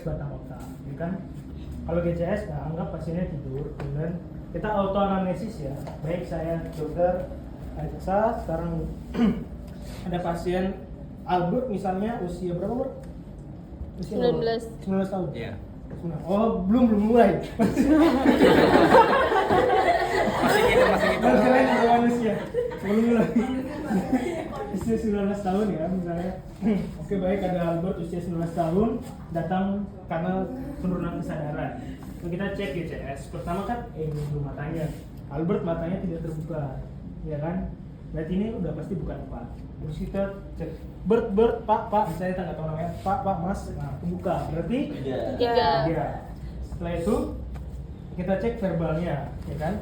batang otak, ya kan? Kalau GCS, nah anggap pasiennya tidur, kemudian kita auto anamnesis ya. Baik saya dokter Aisyah, sekarang ada pasien Albert misalnya usia berapa Bro? Usia 19 tahun. Iya. Oh belum mulai. Masih gitu. Keren manusia. Belum mulai. Usia 19 tahun ya misalnya. Oke baik, ada Albert usia 19 tahun datang karena penurunan kesadaran. Lalu kita cek GCS. Pertama kan dulu matanya. Albert matanya tidak terbuka, ya kan? Berarti ini udah pasti bukan Pak. Terus kita cek Bert, Pak, saya tak tahu namanya. Pak, Mas. Nah, terbuka. Berarti 3. Setelah itu kita cek verbalnya, ya kan?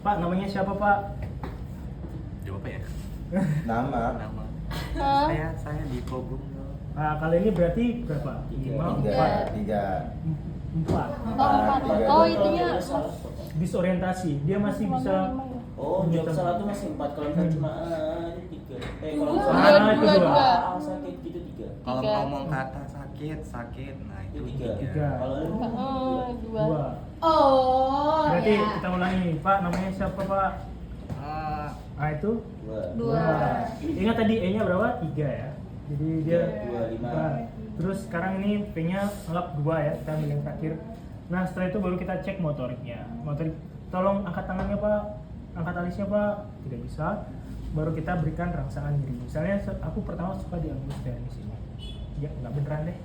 Pak, namanya siapa, Pak? Jawab apa ya? Nama. Saya di Kogum. Nah, kali ini berarti berapa? 4. Oh, itunya Disorientasi. Dia masih bisa. Oh, jawab salah tuh masih 4, kalau misalnya cuma 3. Kalau Dua. misalnya itu dua. sakit gitu 3. Kalau Tiga. ngomong kata sakit, nah itu Itu 3. 3. Kalau ini 2. Oh, Berarti ya. kita ulangi, Pak, namanya siapa, Pak? Ah, itu 2. 2. Ingat tadi E-nya berapa? 3 ya. Jadi dia 2, 5. Nah, terus sekarang ini P-nya anggap 2 ya, kita ambil yang terakhir. Nah, setelah itu baru kita cek motoriknya. Motorik, tolong angkat tangannya, Pak. Angkat alisnya, Pak. Tidak bisa. Baru kita berikan rangsangan diri. Misalnya aku pertama suka diambil dari sini. Ya, nggak beneran deh.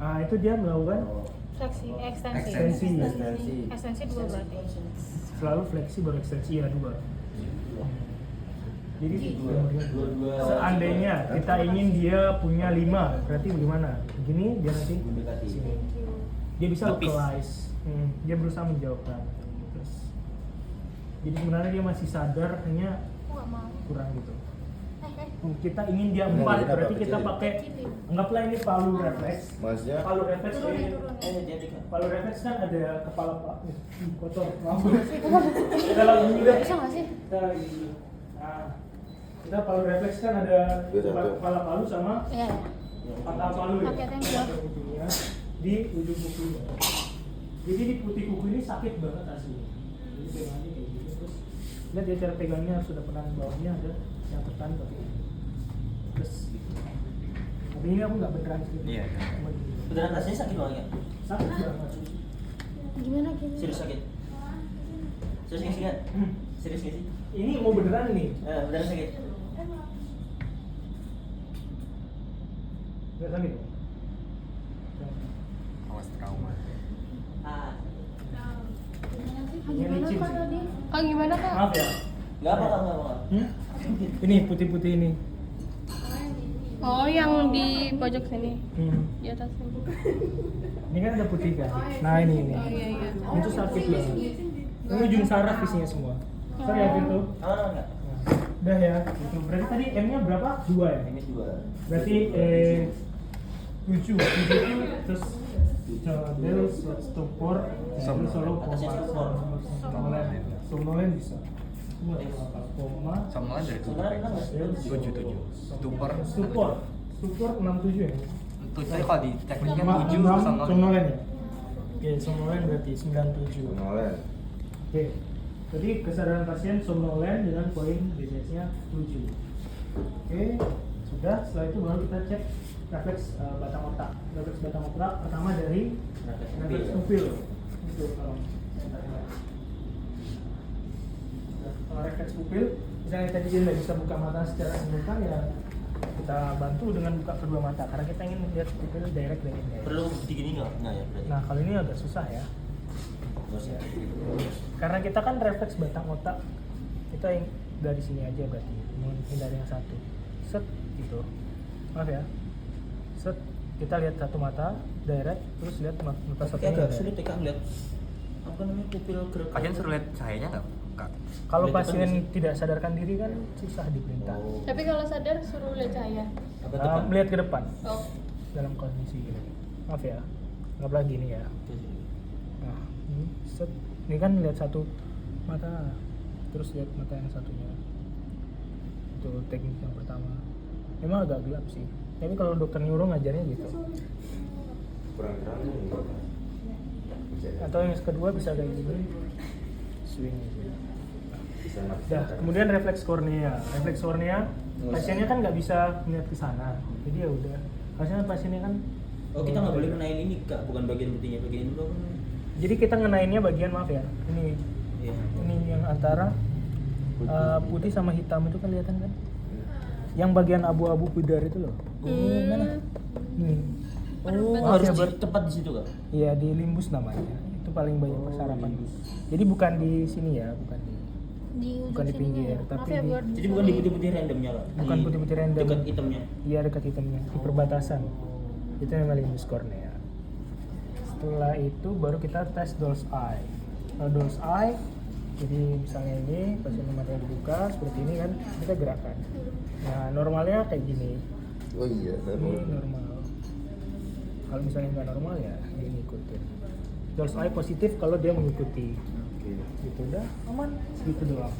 Ah, itu dia melakukan Fleksi, ekstensi. Ekstensi 2 berarti. Selalu fleksi baru ekstensi ya 2. Jadi Dua. seandainya kita ingin dia punya 5, berarti bagaimana? Begini dia nanti Mendekati. sini. Dia bisa Lepis. localize. Dia berusaha menjauhkan. Terus jadi sebenarnya dia masih sadar, hanya Aku nggak mau. kurang gitu. Kita ingin dia 4, Ini berarti apa, kita kecil? pakai, anggaplah ini palu refleks. Maksudnya Palu refleks ini, Jadi kan. palu refleks kan ada kepala Pak. Kotor. Dalam ini udah. Bisa nggak sih? Kita lagi dulu. Nah, kita palu refleks kan ada Dua, satu. kepala palu sama Iya. pangkal palu ya. Oke, thank you. Ujungnya di ujung kukunya. Jadi di putih kuku ini sakit banget aslinya. Jadi pegangnya kayak gini terus lihat dia cara pegangnya sudah penahan bawahnya ada yang tekan tapi ini. Terus gitu. Tapi ini aku nggak beneran sih. Iya. Cuma gini. Beneran rasanya sakit banget ya? Sakit banget. Gimana? Serius sakit? Serius nggak sih kan? Serius nggak sih? Ini mau beneran nih. Beneran sakit? Nggak sakit. Awas trauma. Ini licin sih. Kak gimana Kak? Maaf ya. Nggak apa, nggak apa. Ini putih-putih ini. Oh, yang di pojok sini, di atas sini. Ini kan ada putih kan. Nah ini. Oh iya iya. Itu sakit banget. Ini ujung saraf isinya semua. Sorry ya Virtu. Aman nggak? Udah ya. Gitu. Berarti tadi M-nya berapa? 2 ya. Ini 2. Berarti 7 terus del stupor solo Atasnya stupor. somnolen bisa. Koma Somnolen dari Somnolen kan nggak sih? 7. Stupor 67 ya. Tujuh kalau di tekniknya Enam 7 somnolen ya. Oke, somnolen berarti 97. Nolen. Oke. Jadi kesadaran pasien somnolen dengan poin BCS-nya 7. Oke, sudah. Setelah itu baru kita cek refleks batang otak. Refleks batang otak pertama dari refleks pupil. Itu kalau kalau refleks pupil, misalnya tadi dia nggak bisa buka mata secara simultan ya kita bantu dengan buka kedua mata karena kita ingin lihat pupil direct dari indera. Perlu digini nggak? Nggak ya berarti. Nah kalau ini agak susah ya. Terus ya. Karena kita kan refleks batang otak, kita yang dari sini aja berarti menghindari yang satu. Set gitu. Maaf ya. Set kita lihat satu mata direct, terus lihat mata satunya. Kayak agak direct. sulit ya Kak lihat apa namanya pupil gerak. Pasien suruh lihat cahayanya nggak, Kak? Kalau Lihat depan pasien sih. tidak sadarkan diri kan susah diperintah. Tapi kalau sadar suruh lihat cahaya. Apa depan? Melihat ke depan Oh. dalam kondisi ini. Maaf ya. Anggaplah gini ya. Nah, ini set. Ini kan lihat satu mata, terus lihat mata yang satunya. Itu teknik yang pertama. Memang agak gelap sih. Tapi kalau dokter neuro ngajarnya gitu. kurang terang gitu. Atau yang kedua bisa kayak gini, swing. Bisa nafsu. Dah, kemudian refleks kornea. Refleks kornea, pasiennya kan nggak bisa melihat ke sana, jadi ya udah. Harusnya pasiennya kan. Oh kita nggak boleh ngenain ini kak, bukan bagian putihnya, bagian ini dulu. Jadi kita ngenainnya bagian maaf ya, Iya. ini yang antara putih sama hitam itu kelihatan kan? Yang bagian abu-abu pudar itu loh. Mana? Nih. Oh Maaf harus ya, Bro. tepat di situ kak. Iya di limbus namanya. Itu paling banyak persarapan. Jadi bukan di sini ya, bukan di bukan di pinggir, tapi ya, di- Jadi bukan di putih-putih randomnya kak. Bukan Di putih-putih random. Dekat hitamnya. Iya dekat hitamnya, di perbatasan. Itu namanya limbus kornea. Setelah itu baru kita tes doll's eye. Kalau doll's eye, jadi misalnya ini pasien matanya dibuka seperti ini kan, kita gerakkan. Nah normalnya kayak gini, Oh iya, ini normal. Kalau misalnya nggak normal ya dia ngikutin. Doll's eye positif kalau dia mengikuti. Gitu udah aman, segitu doang.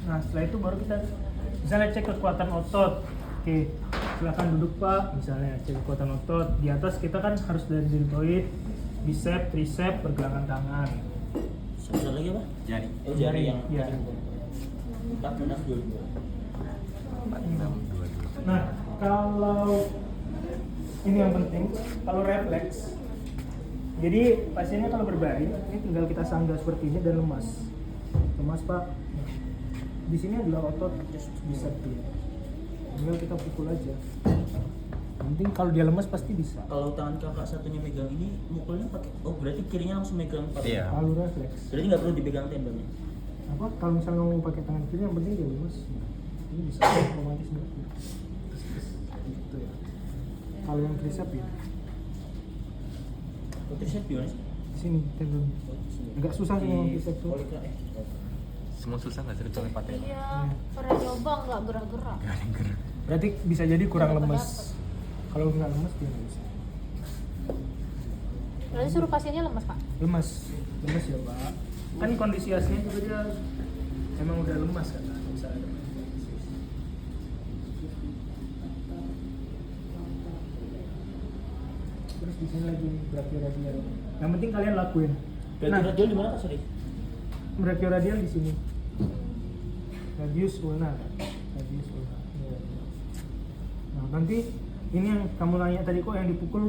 Nah setelah itu baru kita misalnya cek kekuatan otot. Oke, silakan duduk Pak. Misalnya cek kekuatan otot. Di atas kita kan harus dari deltoid, bicep, tricep, pergelangan tangan. Satu lagi apa? Jari. Oh jari yang Iya. 4, 6, 2. 4, 6, 2. Nah kalau ini yang penting, kalau refleks. Jadi pasiennya kalau berbaring, ini tinggal kita sanggah seperti ini dan lemas. Lemas Pak. Di sini adalah otot bicep dia. Tinggal kita pukul aja. Yang penting kalau dia lemas pasti bisa. Kalau tangan kakak satunya megang ini, mukulnya pakai. Oh berarti kirinya langsung megang pakai. Iya. Kalau refleks. Berarti nggak perlu dipegang tendonnya. Apa? Kalau misalnya mau pakai tangan kiri, yang penting dia lemas. Ini bisa otomatis berarti. Gitu ya. Kalau yang tricep ya, Oh tricep gimana sih? di sini tendon. Oh, di sini. Agak susah sih memang tricep tuh. Polika, Semua susah nggak sih coba pakai? Iya, pernah nyoba nggak gerak-gerak. Gak ada yang gerak. Berarti bisa jadi kurang Nggak lemes. dapet. Kalau nggak lemes dia nggak bisa. Berarti suruh pasiennya lemas pak. Lemes ya Pak. Kan kondisi aslinya juga dia emang udah lemas kan. Bisa ada. Terus di sini lagi brachioradial. Yang penting kalian lakuin. Berarti radial di mana kak sorry? Brachioradial di sini. Radius ulna kan? Radius ulna. Nah, nanti ini yang kamu nanya tadi kok yang dipukul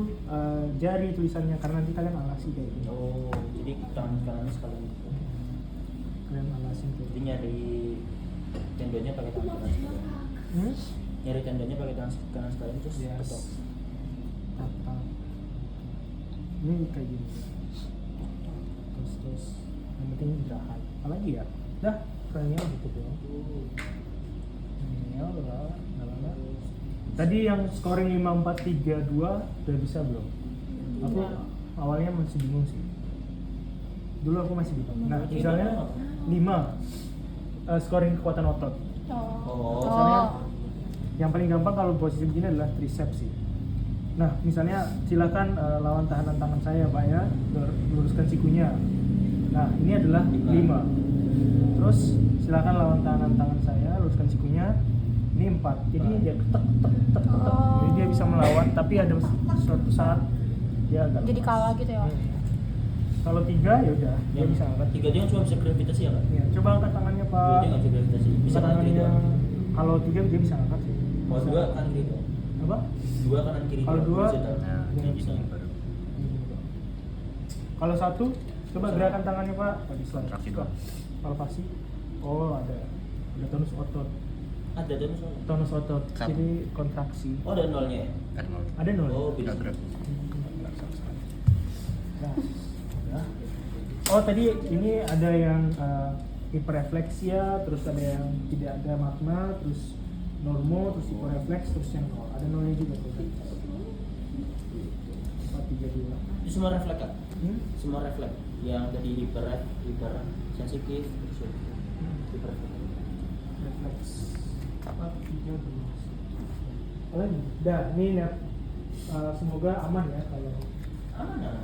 jari tulisannya karena nanti kalian alasi kayak gini. Oh jadi tangan kanannya sekalian. Kalian alasin kayak Jadi gini. nyari tendonnya pakai tangan kanan sekalian. Hmm? Nyari tendonnya pakai tangan kanan sekalian terus Yes. ketok. Tata. Ini kayak gini. Terus yang penting istirahat. Apa lagi ya? Dah, kranial gitu doang. Kranial udah lama. Tadi yang scoring 5432 udah bisa belum? Aku awalnya masih bingung sih. Dulu aku masih bingung. Nah, misalnya 5 scoring kekuatan otot. Oh. Misalnya yang paling gampang kalau posisi begini adalah triceps sih. Nah, misalnya silakan lawan tahanan tangan saya, Pak ya, luruskan sikunya. Nah, ini adalah 5. Terus silakan lawan tahanan tangan saya, luruskan sikunya. Ini 4. Jadi dia tek. Jadi dia bisa melawan, tapi ada suatu saat dia agak Jadi lemas. kalah gitu ya. Kalau 3 ya udah, dia Yang bisa angkat. 3 dia cuma bisa gravitasi ya kak? Ya, coba angkat tangannya, Pak. Dia nggak bisa gravitasi. Bisa kanan kiri doang. Kalau 3 dia bisa angkat sih. Kalau Bisa. 2 kanan kiri doang. Apa? 2 kanan kiri. Kalau doang. 2 Bisa tahu. Nah, dia ini bisa. baru. Kalau 1 coba gerakan tangannya Pak. Bisa. Kontraksi doang. Palpasi. Oh ada tonus otot. Ada terus. Tonus otot. Satu. Jadi kontraksi. Oh ada nolnya ya? Kan mau. Ada nol. Oh Nggak bisa. gerak. Nggak sama sekali. Nah, udah. Oh tadi ini ada yang hiperrefleksia, terus ada yang tidak ada magma, terus normo, terus hiperrefleks, terus yang nol. Ada nolnya juga tuh. 432. Itu semua refleks kak? Hmm? Semua refleks. Yang tadi hiper sensitif, terus hiper Refleks 432. Dah, ini semoga aman ya kalau aman ya?